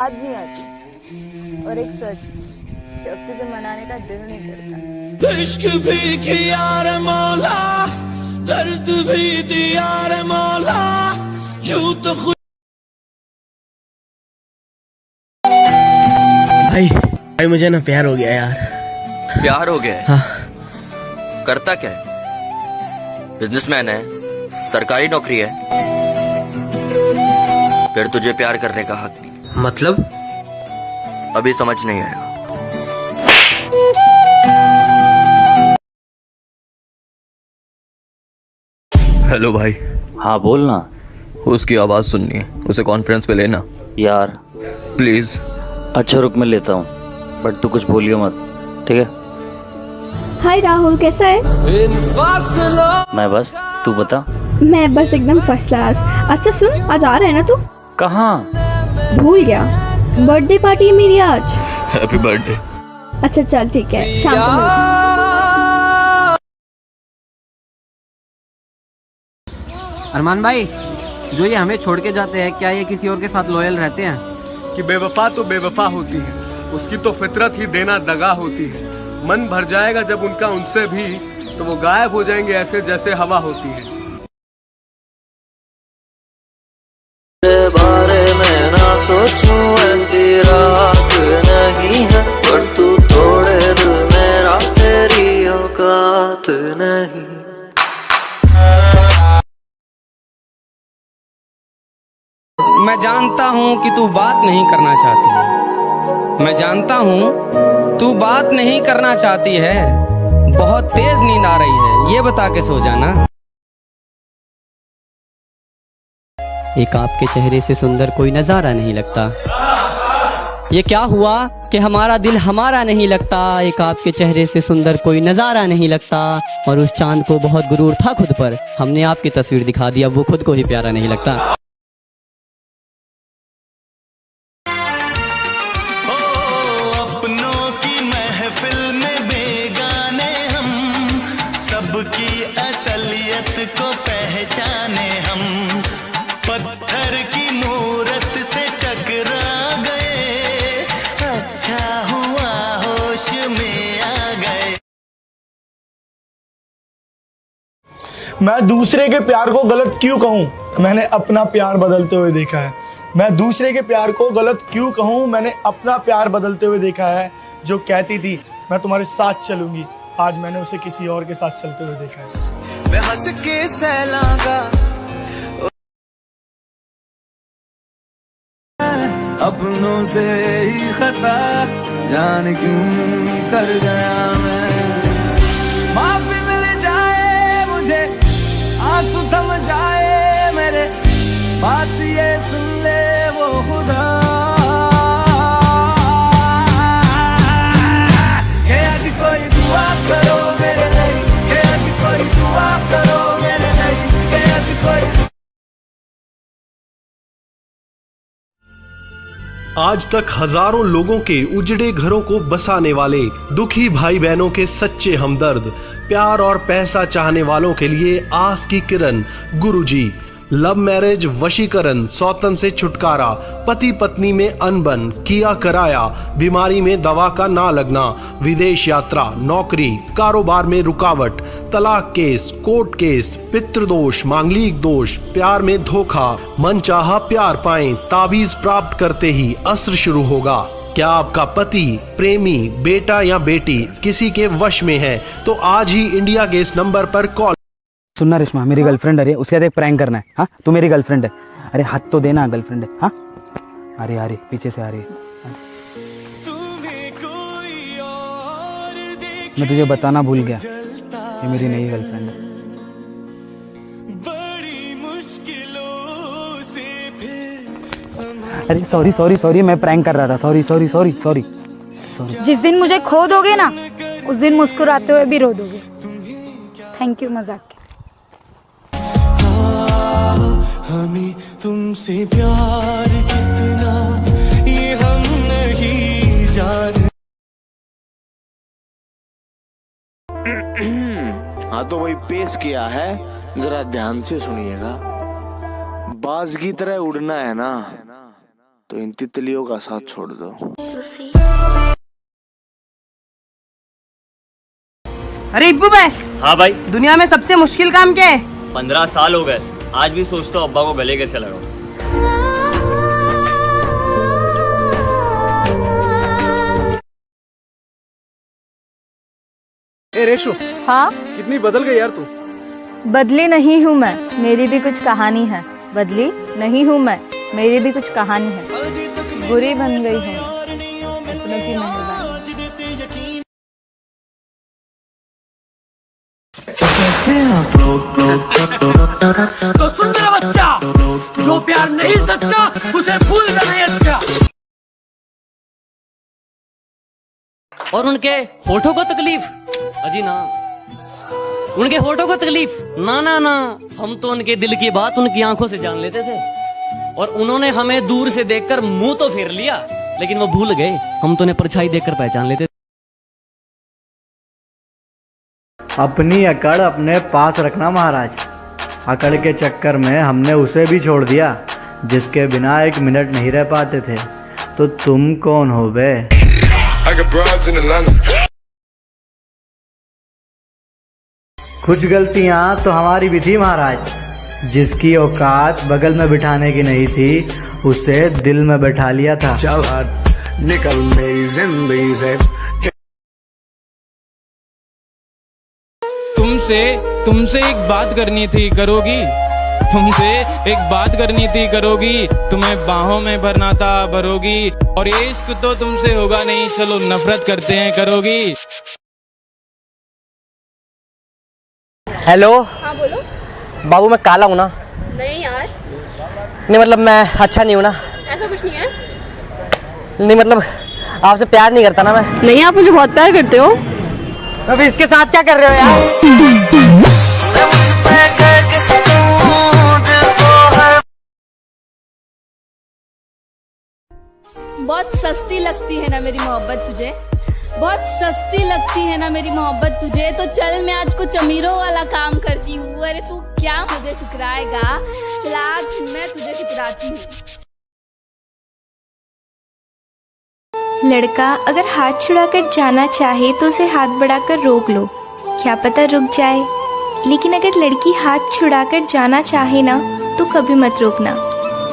आज नहीं आती। और एक सच कि अब तुझे मनाने का दिल नहीं करता। इश्क भी किया रे मौला, दर्द भी दिया रे मौला, यूं तो खुद। भाई मुझे ना प्यार हो गया यार। प्यार हो गया है? हाँ। करता क्या है? बिजनेसमैन है, सरकारी नौकरी है, फिर तुझे प्यार करने का हक नहीं। मतलब? अभी समझ नहीं आया। हेलो भाई। हाँ बोलना। उसकी आवाज सुननी है, उसे कॉन्फ्रेंस पे लेना यार प्लीज। अच्छा रुक, मैं लेता हूँ, बट तू कुछ बोलियो मत, ठीक है? हाय राहुल, कैसा है? मैं बस, तू बता। मैं बस एकदम फर्स्ट क्लास। अच्छा सुन, आज आ रहा है ना तू? कहाँ? भूल गया, बर्थडे पार्टी है मेरी आज। Happy birthday. अच्छा चल ठीक है, शाम को मिलते हैं। अरमान भाई, जो ये हमें छोड़ के जाते हैं, क्या ये किसी और के साथ लॉयल रहते हैं? कि बेवफा तो बेवफा होती है, उसकी तो फितरत ही देना दगा होती है। मन भर जाएगा जब उनका उनसे भी, तो वो गायब हो जाएंगे ऐसे जैसे हवा होती है। बारे में ना सोचूं, ऐसी रात नहीं है, पर तू तोड़े दिल मेरा, तेरी औकात नहीं। मैं जानता हूँ कि तू बात नहीं करना चाहती है, मैं जानता हूँ तू बात नहीं करना चाहती है। बहुत तेज नींद आ रही है, ये बता के सो जाना। एक आपके चेहरे से सुंदर कोई नजारा नहीं लगता। ये क्या हुआ कि हमारा दिल हमारा नहीं लगता। एक आपके चेहरे से सुंदर कोई नजारा नहीं लगता। और उस चांद को बहुत गुरूर था खुद पर, हमने आपकी तस्वीर दिखा दी, अब वो खुद को ही प्यारा नहीं लगता। अपनों की महफिल में बेगाने हम, सबकी असलियत को पहचाने हम। पत्थर की मूरत से टकरा गए, अच्छा हुआ होश में आ गए। मैं दूसरे के प्यार को गलत क्यों कहूँ, मैंने अपना प्यार बदलते हुए देखा है। मैं दूसरे के प्यार को गलत क्यों कहूँ, मैंने अपना प्यार बदलते हुए देखा है। जो कहती थी मैं तुम्हारे साथ चलूंगी, आज मैंने उसे किसी और के साथ चलते हुए देखा है। मैं हंस के सहलांगा अपनों से ही खता, जान क्यों कर गया मैं। माफी मिल जाए मुझे, आंसू थम जाए मेरे, बात ये सुन ले वो खुदा, कि आज कोई दुआ करो मेरे लिए, कि आज कोई दुआ करो मेरे लिए, कि आज कोई। आज तक हजारों लोगों के उजड़े घरों को बसाने वाले, दुखी भाई बहनों के सच्चे हमदर्द, प्यार और पैसा चाहने वालों के लिए आस की किरण गुरुजी। लव मैरिज, वशीकरण, सौतन से छुटकारा, पति पत्नी में अनबन, किया कराया, बीमारी में दवा का ना लगना, विदेश यात्रा, नौकरी, कारोबार में रुकावट, तलाक केस, कोर्ट केस, पितृदोष, मांगलिक दोष, प्यार में धोखा, मनचाहा प्यार पाएं, ताबीज प्राप्त करते ही असर शुरू होगा। क्या आपका पति, प्रेमी, बेटा या बेटी किसी के वश में है, तो आज ही इंडिया के इस नंबर पर कॉल। सुनना रेशमा, मेरी गर्लफ्रेंड आ रही है, उसके साथ एक प्रैंक करना है। हाँ, तू मेरी गर्लफ्रेंड है। अरे हाथ तो देना, गर्लफ्रेंड है। हाँ, अरे अरे पीछे से आ रही है। मैं तुझे बताना भूल गया, ये मेरी नई गर्लफ्रेंड है। अरे सॉरी सॉरी सॉरी, मैं प्रैंक कर रहा था। Sorry sorry sorry sorry sorry. जिस दिन मुझे खो दोगे ना, उस दिन मुस्कुराते हुए भी रो दोगे। थैंक यू मजाक के। हमें तुमसे प्यार कितना, ये हम नहीं जानते। हाँ तो वही पेश किया है, जरा ध्यान से सुनिएगा। बाज की तरह उड़ना है ना, तो इन तितलियों का साथ छोड़ दो। अरे इब्बू भाई। हाँ भाई। दुनिया में सबसे मुश्किल काम क्या है? 15 साल हो गए, आज भी सोचता हूँ अब्बा को गले कैसे लगाऊं। ए रेशो। हाँ कितनी बदल गई यार तू। बदली नहीं हूँ मैं, मेरी भी कुछ कहानी है। बदली नहीं हूँ मैं, मेरी भी कुछ कहानी है। बुरी बन गई हूँ अपनों की मेहरबानी। तो सुन मेरा बच्चा, जो प्यार नहीं सच्चा उसे भूल जाना अच्छा। और उनके होठों को तकलीफ? अजी ना, उनके होठों को तकलीफ ना ना ना, हम तो उनके दिल की बात उनकी आंखों से जान लेते थे। और उन्होंने हमें दूर से देखकर मुंह तो फेर लिया, लेकिन वो भूल गए हम तो उन्हें परछाई देखकर पहचान लेते थे। अपनी अकड़ अपने पास रखना महाराज। अकड़ के चक्कर में हमने उसे भी छोड़ दिया जिसके बिना एक मिनट नहीं रह पाते थे। तो तुम कौन हो बे? कुछ गलतियां तो हमारी भी थी महाराज। जिसकी औकात बगल में बिठाने की नहीं थी उसे दिल में बैठा लिया था। चल हट निकल मेरी जिंदगी से। तुमसे एक बात करनी थी, करोगी? तुमसे एक बात करनी थी, करोगी? तुम्हें बाहों में भरना था, भरोगी? और ये इश्क तो तुमसे होगा नहीं, चलो नफरत करते हैं, करोगी? हेलो। हाँ बोलो। बाबू मैं काला हूँ ना? नहीं यार। नहीं मतलब मैं अच्छा नहीं हूँ ना? ऐसा कुछ नहीं है। नहीं मतलब आपसे प्यार नहीं करता ना मैं। नहीं, आप मुझे बहुत प्यार करते हो। अभी इसके साथ क्या कर रहे हो यार? बहुत सस्ती लगती है ना मेरी मोहब्बत तुझे, बहुत सस्ती लगती है ना मेरी मोहब्बत तुझे। तो चल मैं आज कुछ अमीरों वाला काम करती हूँ। अरे तू क्या मुझे ठुकराएगा? चल आज मैं तुझे ठुकराती हूँ। लड़का अगर हाथ छुड़ाकर जाना चाहे तो उसे हाथ बढ़ाकर रोक लो, क्या पता रुक जाए। लेकिन अगर लड़की हाथ छुड़ाकर जाना चाहे ना तो कभी मत रोकना,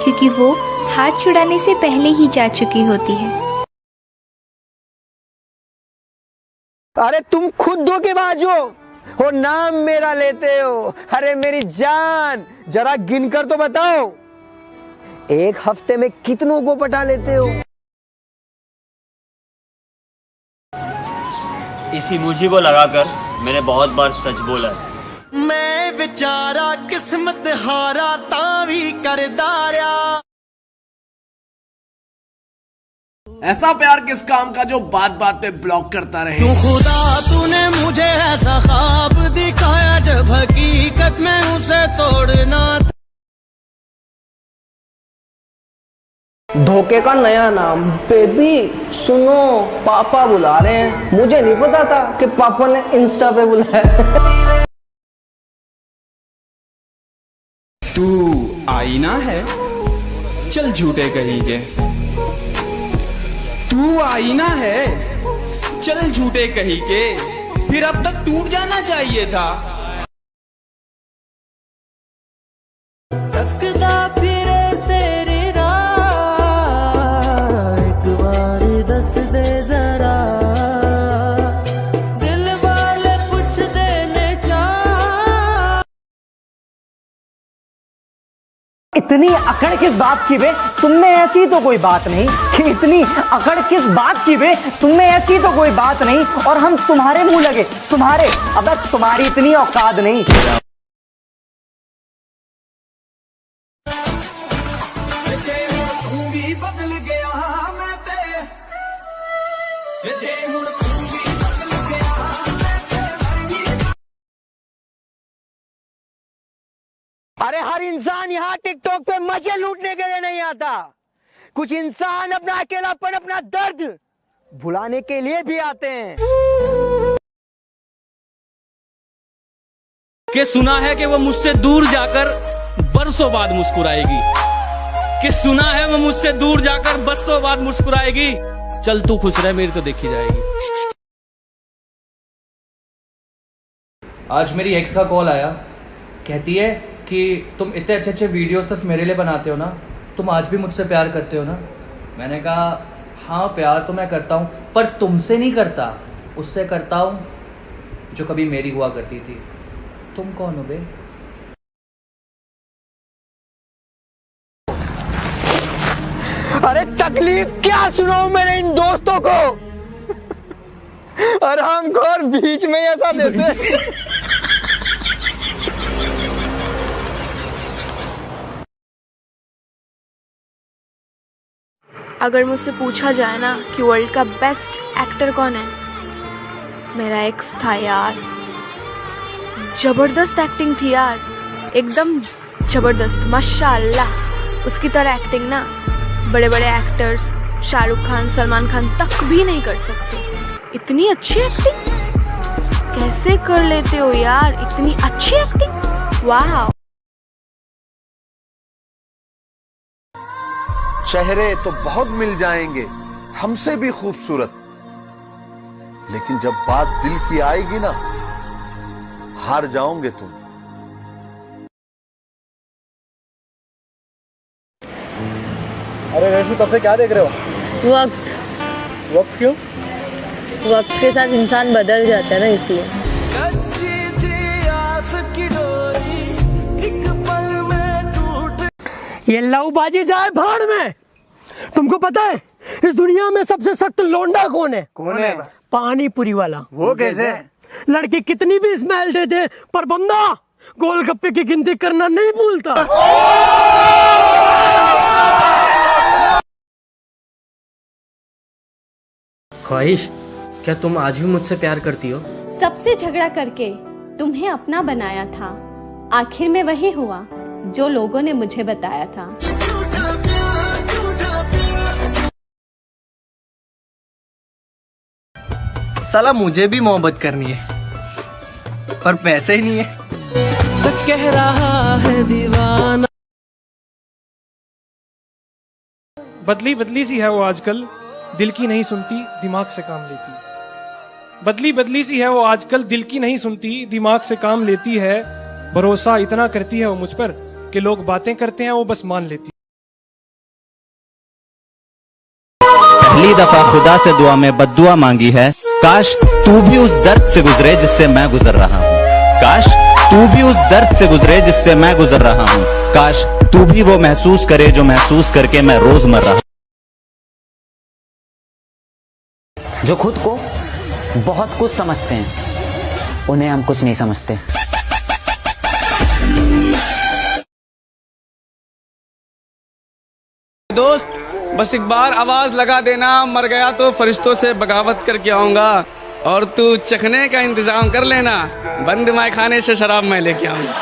क्योंकि वो हाथ छुड़ाने से पहले ही जा चुकी होती है। अरे तुम खुद धोखेबाज हो, नाम मेरा लेते हो। अरे मेरी जान जरा गिनकर तो बताओ, एक हफ्ते में कितनों को पटा लेते हो? इसी मुझी को लगाकर मैंने बहुत बार सच बोला है। मैं बेचारा किस्मत हारा तावी कर दारा। ऐसा प्यार किस काम का जो बात बात पे ब्लॉक करता रहे। तू खुदा तूने मुझे ऐसा ख्वाब दिखाया जब हकीकत में उसे तोड़ना। धोखे का नया नाम। बेबी सुनो, पापा बुला रहे हैं। मुझे नहीं पता था कि पापा ने इंस्टा पे बुलाया। तू आईना है, चल झूठे कहीं के। तू आईना है, चल झूठे कहीं के। फिर अब तक टूट जाना चाहिए था। तकदा फिरे तेरी राह, एक बार दस दे जरा, दिल वाले कुछ देने का। इतनी अकड़ किस बात की बे? तुमने ऐसी तो कोई बात नहीं कि इतनी अकड़ किस बात की बे? तुमने ऐसी तो कोई बात नहीं और हम तुम्हारे मुंह लगे। तुम्हारे, अब तुम्हारी इतनी औकात नहीं। अरे हर इंसान यहाँ टिकटॉक पे मजे लूटने के लिए नहीं आता। कुछ इंसान अपना अकेलापन, अपना दर्द भुलाने के लिए भी आते हैं। कि सुना है कि वो मुझसे दूर जाकर बरसों बाद मुस्कुराएगी। कि सुना है वो मुझसे दूर जाकर बरसों बाद मुस्कुराएगी। चल तू खुश रह, मेरी तो देखी जाएगी। आज मेरी एक्स का कॉल आया, कहती है कि तुम इतने अच्छे अच्छे वीडियो सिर्फ मेरे लिए बनाते हो ना, तुम आज भी मुझसे प्यार करते हो ना। मैंने कहा हाँ प्यार तो मैं करता हूँ, पर तुमसे नहीं करता, उससे करता हूँ जो कभी मेरी हुआ करती थी। तुम कौन हो बे? अरे तकलीफ क्या सुनाऊं मैंने इन दोस्तों को। हरामखोर बीच में ऐसा देते। अगर मुझसे पूछा जाए ना कि वर्ल्ड का बेस्ट एक्टर कौन है, मेरा एक्स था यार। जबरदस्त एक्टिंग थी यार, एकदम जबरदस्त, माशाल्लाह। उसकी तरह एक्टिंग ना बड़े बड़े एक्टर्स शाहरुख खान, सलमान खान तक भी नहीं कर सकते। इतनी अच्छी एक्टिंग कैसे कर लेते हो यार, इतनी अच्छी एक्टिंग, वाह। चेहरे तो बहुत मिल जाएंगे हमसे भी खूबसूरत, लेकिन जब बात दिल की आएगी ना, हार जाओगे तुम। अरे रेशु, तब से क्या देख रहे हो? वक्त क्यों? वक्त के साथ इंसान बदल जाता है ना, इसलिए। ये लवबाजी जाए भाड़ में। तुमको पता है इस दुनिया में सबसे सख्त लोंडा कौन है? कौन है? पानी पूरी वाला। वो कैसे? लड़की कितनी भी स्मेल दे दे, पर बंदा गोलगप्पे की गिनती करना नहीं भूलता। ख्वाहिश, क्या तुम आज भी मुझसे प्यार करती हो? सबसे झगड़ा करके तुम्हें अपना बनाया था, आखिर में वही हुआ जो लोगों ने मुझे बताया था। साला मुझे भी मोहब्बत करनी है, पर पैसे ही नहीं है। सच कह रहा है दीवाना। बदली बदली सी है वो आजकल, दिल की नहीं सुनती दिमाग से काम लेती। बदली बदली सी है वो आजकल, दिल की नहीं सुनती दिमाग से काम लेती है। भरोसा इतना करती है वो मुझ पर कि लोग बातें करते हैं वो बस मान लेती। पहली दफा खुदा से दुआ में बद्दुआ मांगी है, काश तू भी उस दर्द से गुजरे जिससे मैं गुजर रहा हूँ। काश तू भी उस दर्द से गुजरे जिससे मैं गुजर रहा हूँ। काश तू भी वो महसूस करे जो महसूस करके मैं रोज मर रहा हूँ। जो खुद को बहुत कुछ समझते हैं, उन्हें हम कुछ नहीं समझते। दोस्त, बस एक बार आवाज लगा देना, मर गया तो फरिश्तों से बगावत करके आऊंगा, और तू चखने का इंतजाम कर लेना, बंद माय खाने से शराब मैं लेके आऊंगा।